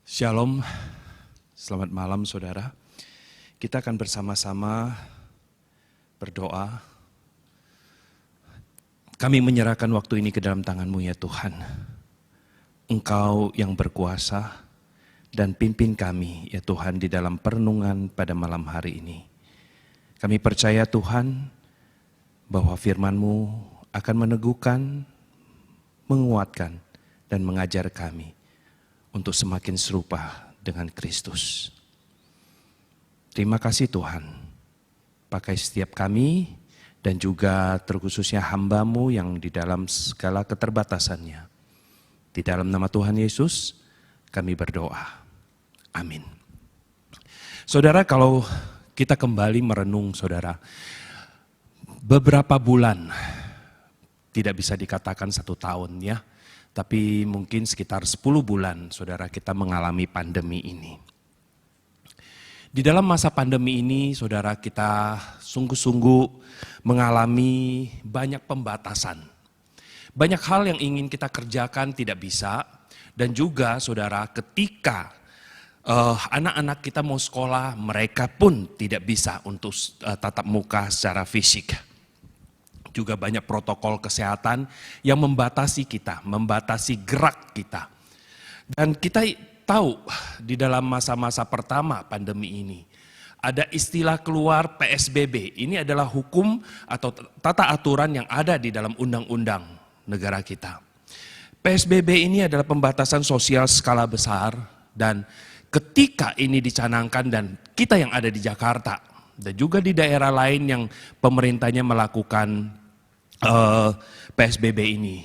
Shalom, selamat malam saudara. Kita akan bersama-sama berdoa. Kami menyerahkan waktu ini ke dalam tangan-Mu ya Tuhan. Engkau yang berkuasa dan pimpin kami ya Tuhan di dalam perenungan pada malam hari ini. Kami percaya Tuhan bahwa firman-Mu akan meneguhkan, menguatkan dan mengajar kami untuk semakin serupa dengan Kristus. Terima kasih Tuhan, pakai setiap kami dan juga terkhususnya hamba-Mu yang di dalam segala keterbatasannya. Di dalam nama Tuhan Yesus kami berdoa. Amin. Saudara, kalau kita kembali merenung saudara, beberapa bulan, tidak bisa dikatakan 1 tahun ya, tapi mungkin sekitar 10 bulan saudara kita mengalami pandemi ini. Di dalam masa pandemi ini saudara kita sungguh-sungguh mengalami banyak pembatasan. Banyak hal yang ingin kita kerjakan tidak bisa, dan juga saudara ketika anak-anak kita mau sekolah mereka pun tidak bisa untuk tatap muka secara fisik. Juga banyak protokol kesehatan yang membatasi kita, membatasi gerak kita. Dan kita tahu di dalam masa-masa pertama pandemi ini, ada istilah keluar PSBB. Ini adalah hukum atau tata aturan yang ada di dalam undang-undang negara kita. PSBB ini adalah pembatasan sosial skala besar, dan ketika ini dicanangkan dan kita yang ada di Jakarta, dan juga di daerah lain yang pemerintahnya melakukan PSBB ini,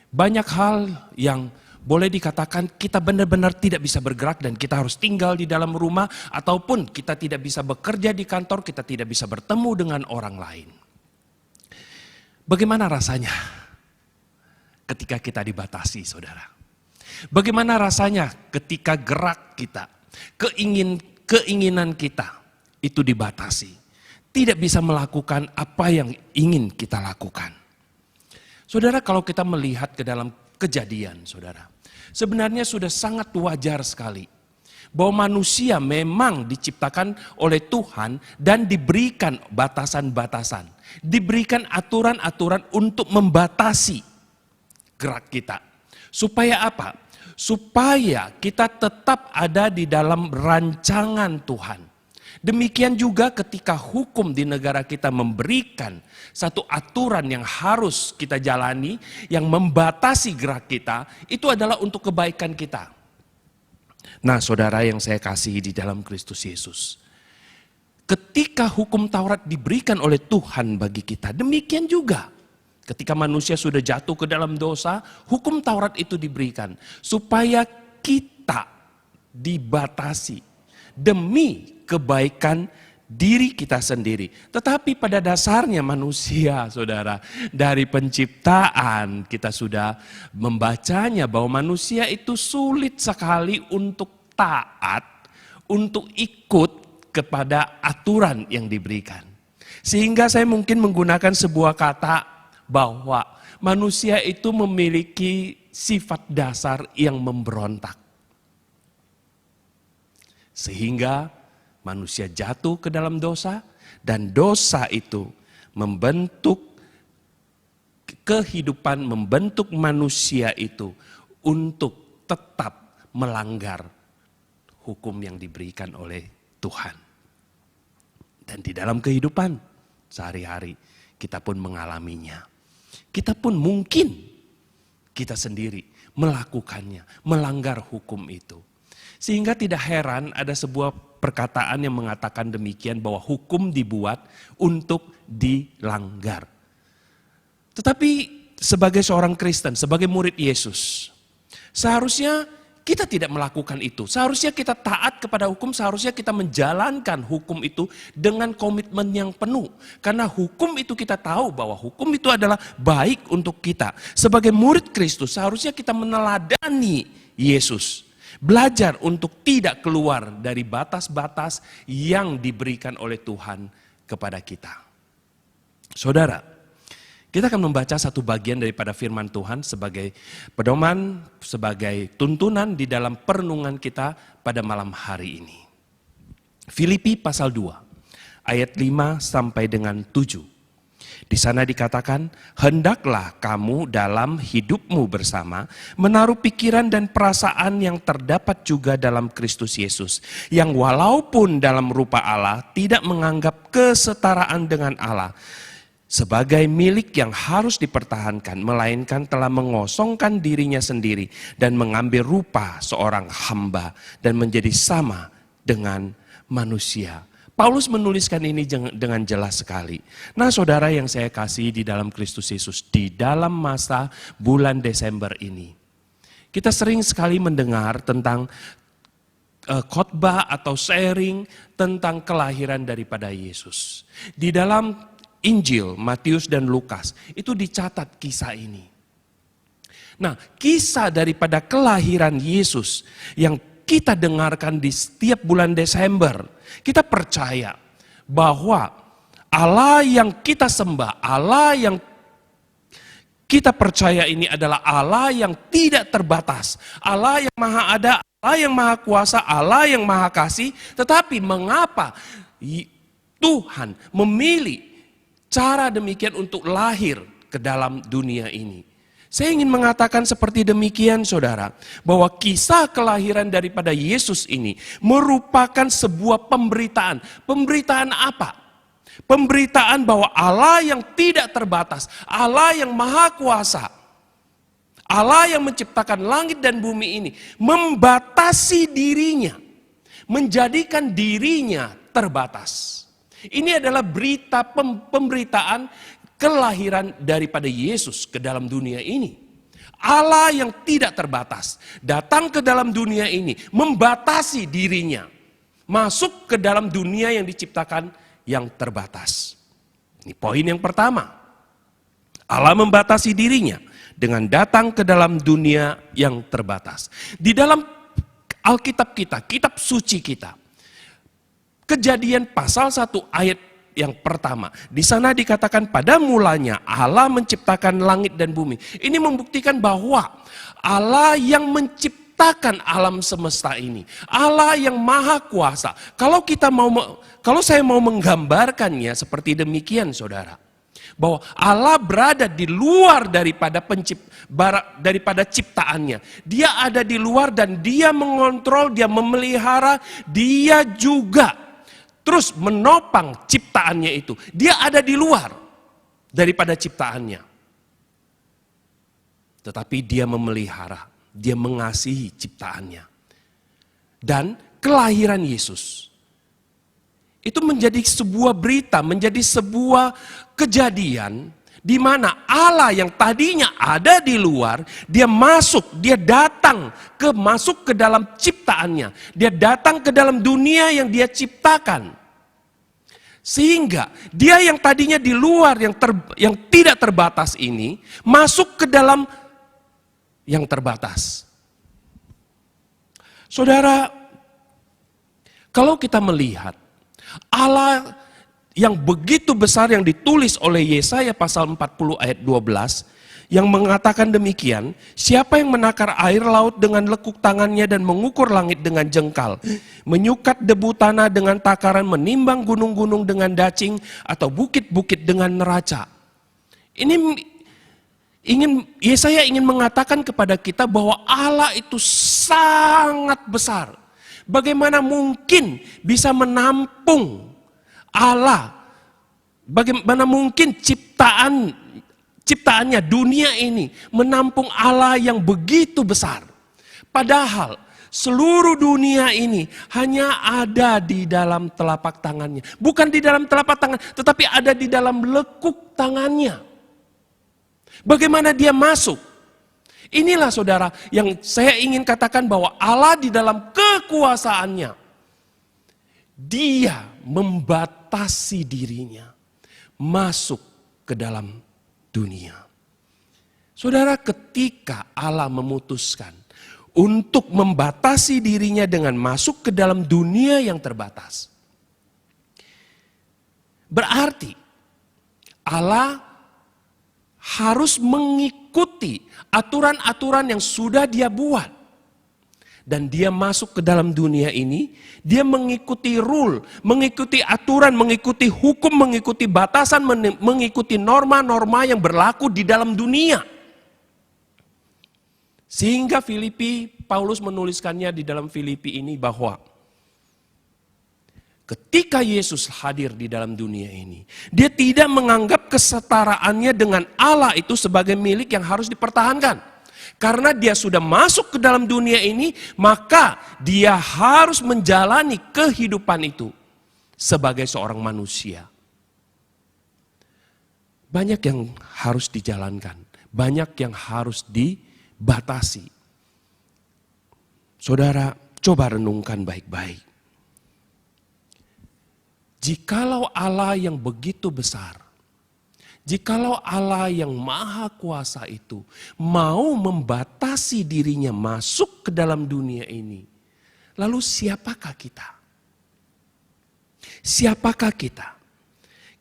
banyak hal yang boleh dikatakan kita benar-benar tidak bisa bergerak dan kita harus tinggal di dalam rumah, ataupun kita tidak bisa bekerja di kantor, kita tidak bisa bertemu dengan orang lain. Bagaimana rasanya ketika kita dibatasi saudara? Bagaimana rasanya ketika gerak kita, keinginan kita itu dibatasi? Tidak bisa melakukan apa yang ingin kita lakukan. Saudara, kalau kita melihat ke dalam kejadian saudara, sebenarnya sudah sangat wajar sekali bahwa manusia memang diciptakan oleh Tuhan dan diberikan batasan-batasan, diberikan aturan-aturan untuk membatasi gerak kita. Supaya apa? Supaya kita tetap ada di dalam rancangan Tuhan. Demikian juga ketika hukum di negara kita memberikan satu aturan yang harus kita jalani, yang membatasi gerak kita, itu adalah untuk kebaikan kita. Nah saudara yang saya kasihi di dalam Kristus Yesus, ketika hukum Taurat diberikan oleh Tuhan bagi kita, demikian juga ketika manusia sudah jatuh ke dalam dosa, hukum Taurat itu diberikan supaya kita dibatasi demi kebaikan diri kita sendiri. Tetapi pada dasarnya manusia saudara, dari penciptaan kita sudah membacanya bahwa manusia itu sulit sekali untuk taat, untuk ikut kepada aturan yang diberikan. Sehingga saya mungkin menggunakan sebuah kata bahwa manusia itu memiliki sifat dasar yang memberontak. Sehingga manusia jatuh ke dalam dosa, dan dosa itu membentuk kehidupan, membentuk manusia itu untuk tetap melanggar hukum yang diberikan oleh Tuhan. Dan di dalam kehidupan sehari-hari kita pun mengalaminya. Kita pun mungkin kita sendiri melakukannya, melanggar hukum itu. Sehingga tidak heran ada sebuah perkataan yang mengatakan demikian, bahwa hukum dibuat untuk dilanggar. Tetapi sebagai seorang Kristen, sebagai murid Yesus, seharusnya kita tidak melakukan itu. Seharusnya kita taat kepada hukum, seharusnya kita menjalankan hukum itu dengan komitmen yang penuh. Karena hukum itu kita tahu bahwa hukum itu adalah baik untuk kita. Sebagai murid Kristus seharusnya kita meneladani Yesus. Belajar untuk tidak keluar dari batas-batas yang diberikan oleh Tuhan kepada kita. Saudara, Kita akan membaca satu bagian daripada firman Tuhan sebagai pedoman, sebagai tuntunan di dalam perenungan kita pada malam hari ini. Filipi pasal 2, ayat 5 sampai dengan 7. Di sana dikatakan, hendaklah kamu dalam hidupmu bersama menaruh pikiran dan perasaan yang terdapat juga dalam Kristus Yesus, yang walaupun dalam rupa Allah tidak menganggap kesetaraan dengan Allah sebagai milik yang harus dipertahankan, melainkan telah mengosongkan dirinya sendiri dan mengambil rupa seorang hamba dan menjadi sama dengan manusia. Paulus menuliskan ini dengan jelas sekali. Nah, saudara yang saya kasih di dalam Kristus Yesus, di dalam masa bulan Desember ini, kita sering sekali mendengar tentang khotbah atau sharing tentang kelahiran daripada Yesus. Di dalam Injil Matius dan Lukas itu dicatat kisah ini. Nah, kisah daripada kelahiran Yesus yang kita dengarkan di setiap bulan Desember, kita percaya bahwa Allah yang kita sembah, Allah yang kita percaya ini adalah Allah yang tidak terbatas, Allah yang maha ada, Allah yang maha kuasa, Allah yang maha kasih. Tetapi mengapa Tuhan memilih cara demikian untuk lahir ke dalam dunia ini? Saya ingin mengatakan seperti demikian, saudara, bahwa kisah kelahiran daripada Yesus ini merupakan sebuah pemberitaan. Pemberitaan apa? Pemberitaan bahwa Allah yang tidak terbatas, Allah yang maha kuasa, Allah yang menciptakan langit dan bumi ini membatasi dirinya, menjadikan dirinya terbatas. Ini adalah berita pemberitaan kelahiran daripada Yesus ke dalam dunia ini. Allah yang tidak terbatas datang ke dalam dunia ini, membatasi dirinya, masuk ke dalam dunia yang diciptakan yang terbatas. Ini poin yang pertama. Allah membatasi dirinya dengan datang ke dalam dunia yang terbatas. Di dalam Alkitab kita, kitab suci kita, Kejadian pasal 1 ayat yang pertama, di sana dikatakan pada mulanya Allah menciptakan langit dan bumi. Ini membuktikan bahwa Allah yang menciptakan alam semesta ini, Allah yang maha kuasa. Kalau saya mau menggambarkannya seperti demikian, saudara, bahwa Allah berada di luar daripada ciptaannya. Dia ada di luar dan dia mengontrol, dia memelihara, dia juga terus menopang ciptaannya itu. Dia ada di luar daripada ciptaannya. Tetapi dia memelihara, dia mengasihi ciptaannya. Dan kelahiran Yesus itu menjadi sebuah berita, menjadi sebuah kejadian di mana Allah yang tadinya ada di luar, dia masuk ke dalam ciptaannya. Dia datang ke dalam dunia yang dia ciptakan. Sehingga dia yang tadinya di luar, yang tidak terbatas ini, masuk ke dalam yang terbatas. Saudara, kalau kita melihat Allah yang begitu besar yang ditulis oleh Yesaya pasal 40 ayat 12 yang mengatakan demikian, siapa yang menakar air laut dengan lekuk tangannya dan mengukur langit dengan jengkal, menyukat debu tanah dengan takaran, menimbang gunung-gunung dengan dacing atau bukit-bukit dengan neraca. Yesaya ingin mengatakan kepada kita bahwa Allah itu sangat besar. Bagaimana mungkin bisa menampung Allah? Bagaimana mungkin ciptaannya, dunia ini menampung Allah yang begitu besar? Padahal seluruh dunia ini hanya ada di dalam telapak tangannya. Bukan di dalam telapak tangan, tetapi ada di dalam lekuk tangannya. Bagaimana dia masuk? Inilah saudara yang saya ingin katakan bahwa Allah di dalam kekuasaannya, dia membatasi dirinya masuk ke dalam dunia. Saudara, ketika Allah memutuskan untuk membatasi dirinya dengan masuk ke dalam dunia yang terbatas, berarti Allah harus mengikuti aturan-aturan yang sudah dia buat. Dan dia masuk ke dalam dunia ini, dia mengikuti rule, mengikuti aturan, mengikuti hukum, mengikuti batasan, mengikuti norma-norma yang berlaku di dalam dunia. Sehingga Paulus menuliskannya di dalam Filipi ini bahwa ketika Yesus hadir di dalam dunia ini, dia tidak menganggap kesetaraannya dengan Allah itu sebagai milik yang harus dipertahankan. Karena dia sudah masuk ke dalam dunia ini, maka dia harus menjalani kehidupan itu sebagai seorang manusia. Banyak yang harus dijalankan, banyak yang harus dibatasi. Saudara, coba renungkan baik-baik. Jikalau Allah yang begitu besar, jikalau Allah yang maha kuasa itu mau membatasi dirinya masuk ke dalam dunia ini, lalu siapakah kita? Siapakah kita?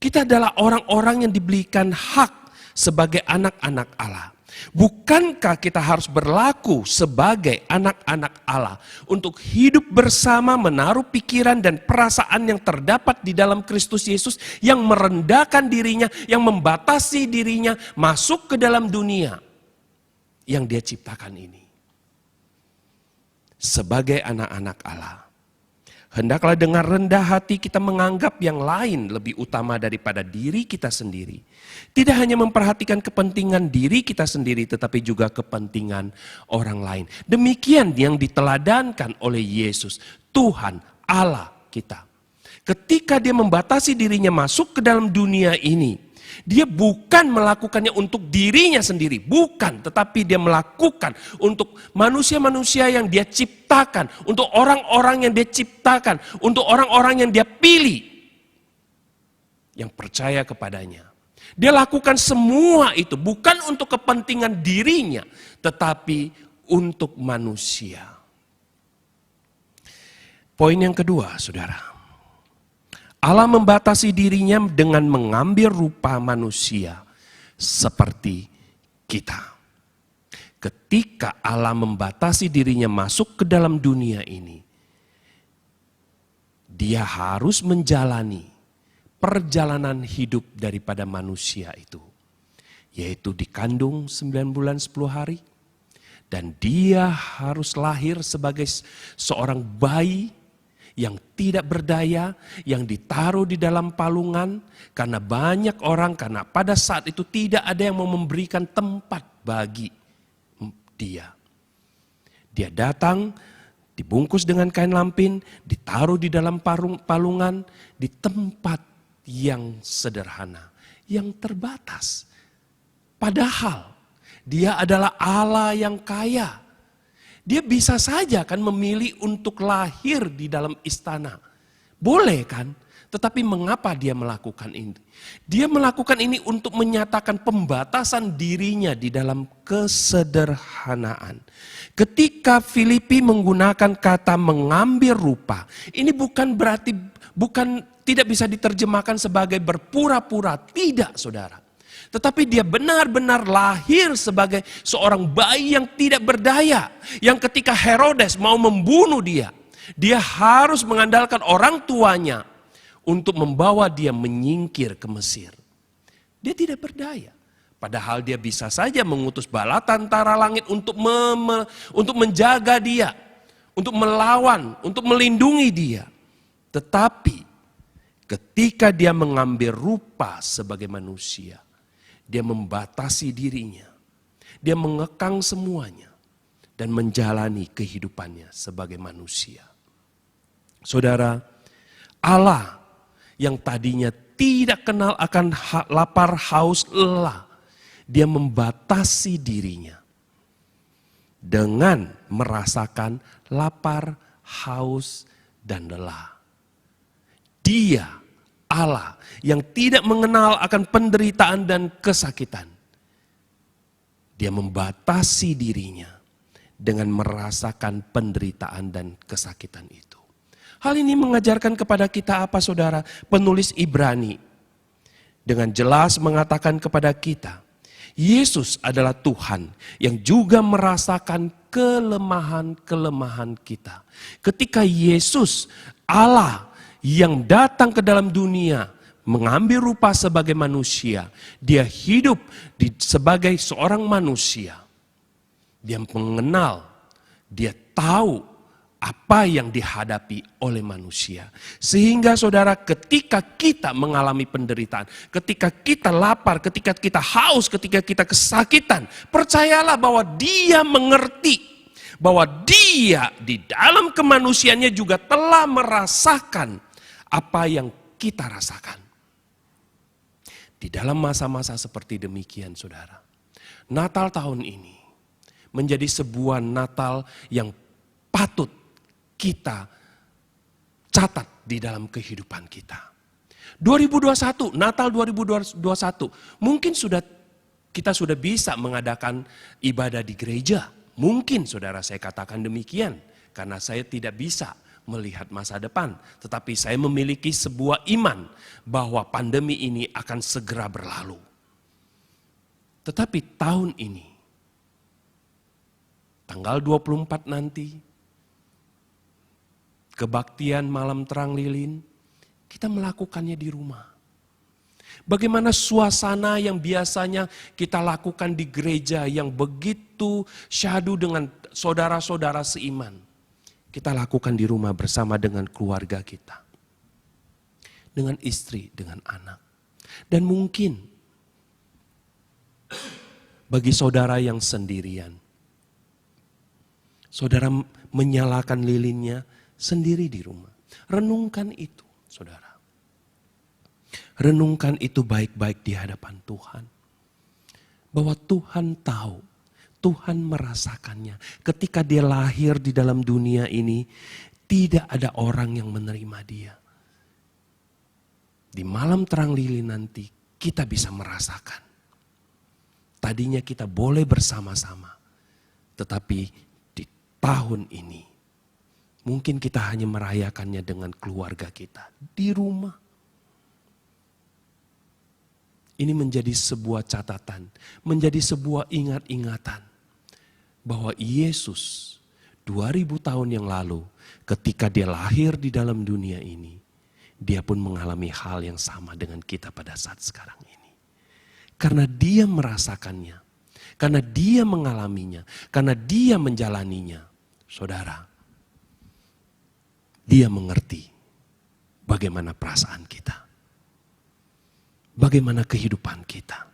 Kita adalah orang-orang yang diberikan hak sebagai anak-anak Allah. Bukankah kita harus berlaku sebagai anak-anak Allah untuk hidup bersama, menaruh pikiran dan perasaan yang terdapat di dalam Kristus Yesus, yang merendahkan dirinya, yang membatasi dirinya masuk ke dalam dunia yang Dia ciptakan ini. Sebagai anak-anak Allah, hendaklah dengan rendah hati kita menganggap yang lain lebih utama daripada diri kita sendiri. Tidak hanya memperhatikan kepentingan diri kita sendiri, tetapi juga kepentingan orang lain. Demikian yang diteladankan oleh Yesus, Tuhan Allah kita. Ketika Dia membatasi dirinya masuk ke dalam dunia ini, Dia bukan melakukannya untuk dirinya sendiri, bukan, tetapi Dia melakukan untuk manusia-manusia yang Dia ciptakan, untuk orang-orang yang Dia ciptakan, untuk orang-orang yang Dia pilih, yang percaya kepadanya. Dia lakukan semua itu bukan untuk kepentingan dirinya, tetapi untuk manusia. Poin yang kedua, saudara. Allah membatasi dirinya dengan mengambil rupa manusia seperti kita. Ketika Allah membatasi dirinya masuk ke dalam dunia ini, Dia harus menjalani perjalanan hidup daripada manusia itu, yaitu dikandung 9 bulan 10 hari, dan dia harus lahir sebagai seorang bayi yang tidak berdaya, yang ditaruh di dalam palungan, karena banyak orang, karena pada saat itu tidak ada yang mau memberikan tempat bagi dia. Dia datang, dibungkus dengan kain lampin, ditaruh di dalam palungan, di tempat yang sederhana, yang terbatas. Padahal Dia adalah Allah yang kaya. Dia bisa saja kan memilih untuk lahir di dalam istana. Boleh kan? Tetapi mengapa Dia melakukan ini? Dia melakukan ini untuk menyatakan pembatasan dirinya di dalam kesederhanaan. Ketika Filipi menggunakan kata mengambil rupa, ini bukan berarti, tidak bisa diterjemahkan sebagai berpura-pura, tidak saudara. Tetapi dia benar-benar lahir sebagai seorang bayi yang tidak berdaya. Yang ketika Herodes mau membunuh dia harus mengandalkan orang tuanya untuk membawa dia menyingkir ke Mesir. Dia tidak berdaya. Padahal dia bisa saja mengutus bala tentara langit untuk menjaga dia, untuk melawan, untuk melindungi dia. Tetapi ketika dia mengambil rupa sebagai manusia, dia membatasi dirinya. Dia mengekang semuanya dan menjalani kehidupannya sebagai manusia. Saudara, Allah yang tadinya tidak kenal akan lapar, haus, lelah, Dia membatasi dirinya dengan merasakan lapar, haus, dan lelah. Dia, Allah yang tidak mengenal akan penderitaan dan kesakitan, Dia membatasi dirinya dengan merasakan penderitaan dan kesakitan itu. Hal ini mengajarkan kepada kita apa saudara? Penulis Ibrani dengan jelas mengatakan kepada kita, Yesus adalah Tuhan yang juga merasakan kelemahan-kelemahan kita. Ketika Yesus, Allah yang datang ke dalam dunia, mengambil rupa sebagai manusia, dia hidup sebagai seorang manusia. Dia mengenal, dia tahu apa yang dihadapi oleh manusia. Sehingga saudara, ketika kita mengalami penderitaan, ketika kita lapar, ketika kita haus, ketika kita kesakitan, percayalah bahwa dia mengerti, bahwa dia di dalam kemanusiaannya juga telah merasakan apa yang kita rasakan. Di dalam masa-masa seperti demikian, saudara, Natal tahun ini menjadi sebuah Natal yang patut kita catat di dalam kehidupan kita. 2021, Natal 2021, mungkin kita sudah bisa mengadakan ibadah di gereja. Mungkin saudara, saya katakan demikian, karena saya tidak bisa melihat masa depan. Tetapi saya memiliki sebuah iman bahwa pandemi ini akan segera berlalu. Tetapi tahun ini, tanggal 24 nanti, kebaktian malam terang lilin, kita melakukannya di rumah. Bagaimana suasana yang biasanya kita lakukan di gereja yang begitu syahdu dengan saudara-saudara seiman, kita lakukan di rumah bersama dengan keluarga kita, dengan istri, dengan anak. Dan mungkin bagi saudara yang sendirian, saudara menyalakan lilinnya sendiri di rumah. Renungkan itu, saudara. Renungkan itu baik-baik di hadapan Tuhan. Bahwa Tuhan tahu, Tuhan merasakannya. Ketika dia lahir di dalam dunia ini, tidak ada orang yang menerima dia. Di malam terang lilin nanti, kita bisa merasakan. Tadinya kita boleh bersama-sama. Tetapi di tahun ini, mungkin kita hanya merayakannya dengan keluarga kita di rumah. Ini menjadi sebuah catatan, menjadi sebuah ingat-ingatan bahwa Yesus 2000 tahun yang lalu ketika dia lahir di dalam dunia ini, dia pun mengalami hal yang sama dengan kita pada saat sekarang ini. Karena dia merasakannya, karena dia mengalaminya, karena dia menjalaninya. Saudara, dia mengerti bagaimana perasaan kita, bagaimana kehidupan kita.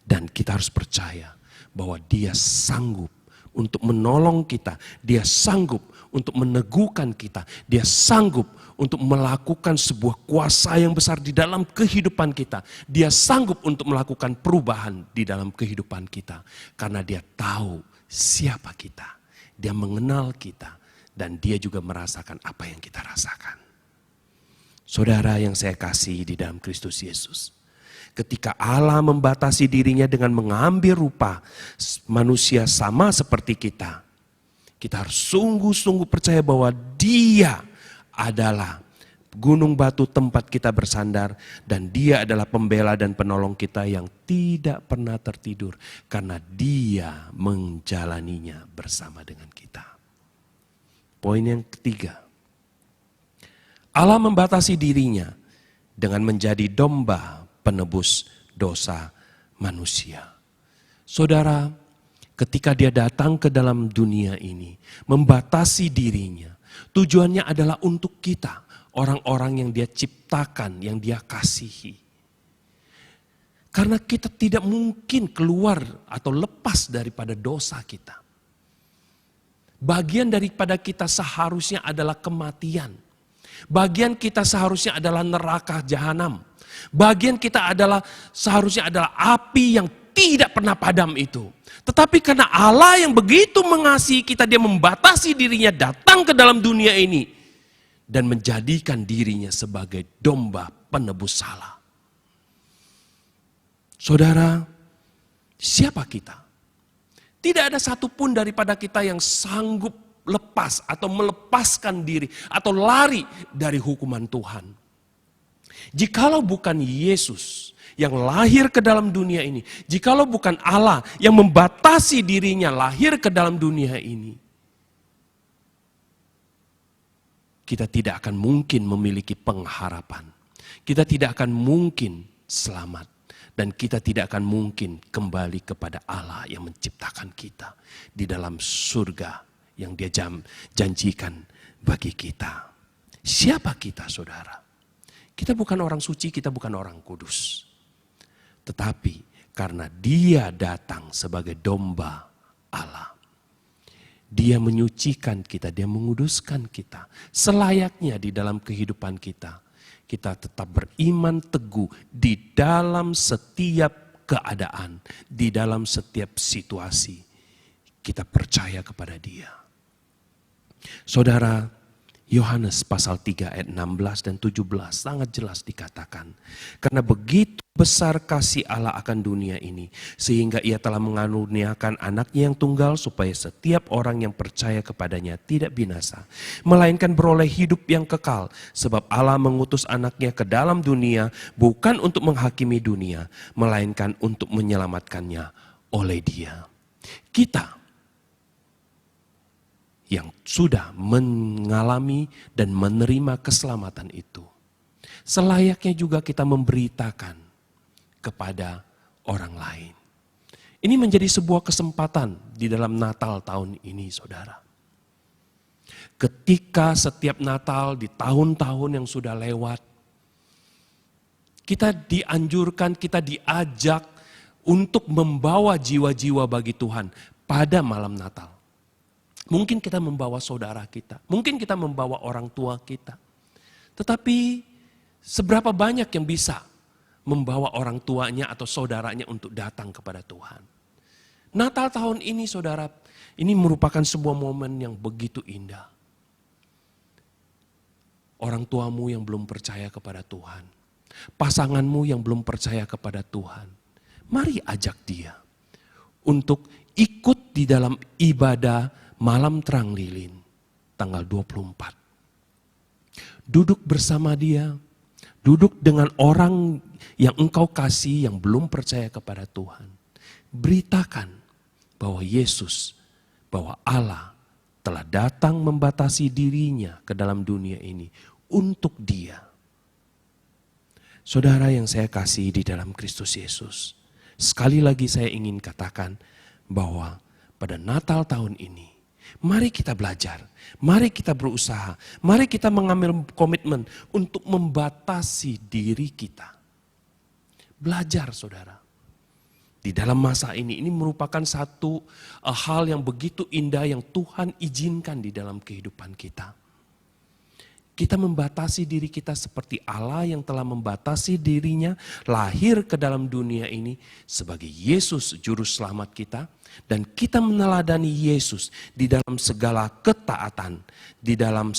Dan kita harus percaya bahwa dia sanggup untuk menolong kita. Dia sanggup untuk meneguhkan kita. Dia sanggup untuk melakukan sebuah kuasa yang besar di dalam kehidupan kita. Dia sanggup untuk melakukan perubahan di dalam kehidupan kita. Karena dia tahu siapa kita. Dia mengenal kita. Dan dia juga merasakan apa yang kita rasakan. Saudara yang saya kasih di dalam Kristus Yesus. Ketika Allah membatasi dirinya dengan mengambil rupa manusia sama seperti kita. Kita harus sungguh-sungguh percaya bahwa dia adalah gunung batu tempat kita bersandar. Dan dia adalah pembela dan penolong kita yang tidak pernah tertidur. Karena dia menjalaninya bersama dengan kita. Poin yang ketiga, Allah membatasi dirinya dengan menjadi domba penebus dosa manusia. Saudara, ketika dia datang ke dalam dunia ini, membatasi dirinya, tujuannya adalah untuk kita, orang-orang yang dia ciptakan, yang dia kasihi. Karena kita tidak mungkin keluar atau lepas daripada dosa kita. Bagian daripada kita seharusnya adalah kematian. Bagian kita seharusnya adalah neraka jahanam. Bagian kita seharusnya adalah api yang tidak pernah padam itu. Tetapi karena Allah yang begitu mengasihi kita, dia membatasi dirinya datang ke dalam dunia ini. Dan menjadikan dirinya sebagai domba penebus salah. Saudara, siapa kita? Tidak ada satupun daripada kita yang sanggup lepas atau melepaskan diri atau lari dari hukuman Tuhan. Jikalau bukan Yesus yang lahir ke dalam dunia ini, jikalau bukan Allah yang membatasi dirinya lahir ke dalam dunia ini, kita tidak akan mungkin memiliki pengharapan. Kita tidak akan mungkin selamat. Dan kita tidak akan mungkin kembali kepada Allah yang menciptakan kita di dalam surga yang Dia janjikan bagi kita. Siapa kita, saudara? Kita bukan orang suci, kita bukan orang kudus. Tetapi karena Dia datang sebagai domba Allah, Dia menyucikan kita, Dia menguduskan kita. Selayaknya di dalam kehidupan kita, kita tetap beriman teguh di dalam setiap keadaan, di dalam setiap situasi. Kita percaya kepada Dia. Saudara, Yohanes pasal 3 ayat 16 dan 17 sangat jelas dikatakan. Karena begitu besar kasih Allah akan dunia ini, sehingga Ia telah mengaruniakan anaknya yang tunggal supaya setiap orang yang percaya kepadanya tidak binasa, melainkan beroleh hidup yang kekal. Sebab Allah mengutus anaknya ke dalam dunia bukan untuk menghakimi dunia, melainkan untuk menyelamatkannya oleh Dia. Kita yang sudah mengalami dan menerima keselamatan itu, selayaknya juga kita memberitakan kepada orang lain. Ini menjadi sebuah kesempatan di dalam Natal tahun ini, saudara. Ketika setiap Natal di tahun-tahun yang sudah lewat, kita dianjurkan, kita diajak untuk membawa jiwa-jiwa bagi Tuhan pada malam Natal. Mungkin kita membawa saudara kita, mungkin kita membawa orang tua kita. Tetapi seberapa banyak yang bisa membawa orang tuanya atau saudaranya untuk datang kepada Tuhan. Natal tahun ini, saudara, ini merupakan sebuah momen yang begitu indah. Orang tuamu yang belum percaya kepada Tuhan, pasanganmu yang belum percaya kepada Tuhan, mari ajak dia untuk ikut di dalam ibadah malam terang lilin tanggal 24. Duduk bersama dia, duduk dengan orang yang engkau kasih yang belum percaya kepada Tuhan. Beritakan bahwa Yesus, bahwa Allah telah datang membatasi dirinya ke dalam dunia ini untuk dia. Saudara yang saya kasih di dalam Kristus Yesus, sekali lagi saya ingin katakan bahwa pada Natal tahun ini, mari kita belajar, mari kita berusaha, mari kita mengambil komitmen untuk membatasi diri kita. Belajar, saudara. Di dalam masa ini merupakan satu hal yang begitu indah yang Tuhan izinkan di dalam kehidupan kita. Kita membatasi diri kita seperti Allah yang telah membatasi dirinya lahir ke dalam dunia ini sebagai Yesus juru selamat kita. Dan kita meneladani Yesus di dalam segala ketaatan, di dalam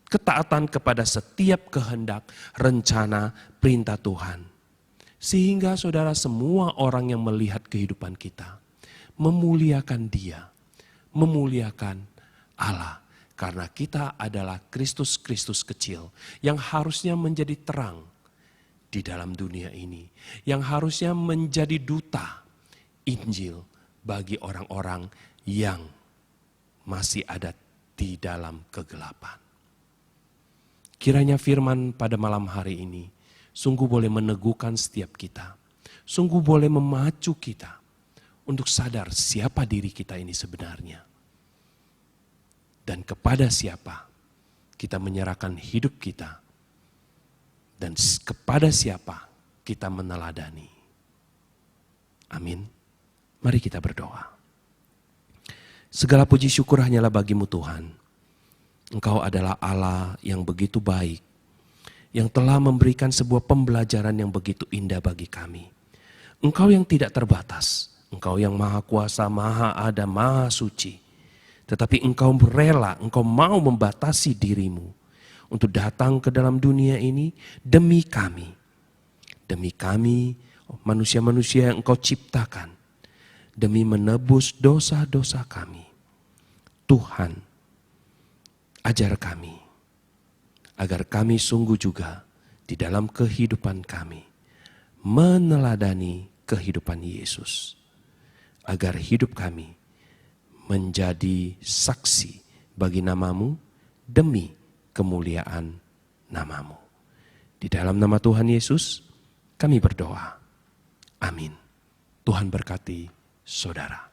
ketaatan kepada setiap kehendak, rencana, perintah Tuhan. Sehingga saudara, semua orang yang melihat kehidupan kita memuliakan Dia, memuliakan Allah. Karena kita adalah Kristus-Kristus kecil yang harusnya menjadi terang di dalam dunia ini. Yang harusnya menjadi duta Injil bagi orang-orang yang masih ada di dalam kegelapan. Kiranya firman pada malam hari ini sungguh boleh meneguhkan setiap kita. Sungguh boleh memacu kita untuk sadar siapa diri kita ini sebenarnya. Dan kepada siapa kita menyerahkan hidup kita. Dan kepada siapa kita meneladani. Amin. Mari kita berdoa. Segala puji syukur hanyalah bagimu Tuhan. Engkau adalah Allah yang begitu baik. Yang telah memberikan sebuah pembelajaran yang begitu indah bagi kami. Engkau yang tidak terbatas. Engkau yang maha kuasa, maha ada, maha suci. Tetapi engkau rela, engkau mau membatasi dirimu. Untuk datang ke dalam dunia ini demi kami. Demi kami, manusia-manusia yang engkau ciptakan. Demi menebus dosa-dosa kami. Tuhan, ajar kami, agar kami sungguh juga di dalam kehidupan kami meneladani kehidupan Yesus, agar hidup kami menjadi saksi bagi nama-Mu demi kemuliaan nama-Mu. Di dalam nama Tuhan Yesus kami berdoa. Amin. Tuhan berkati saudara.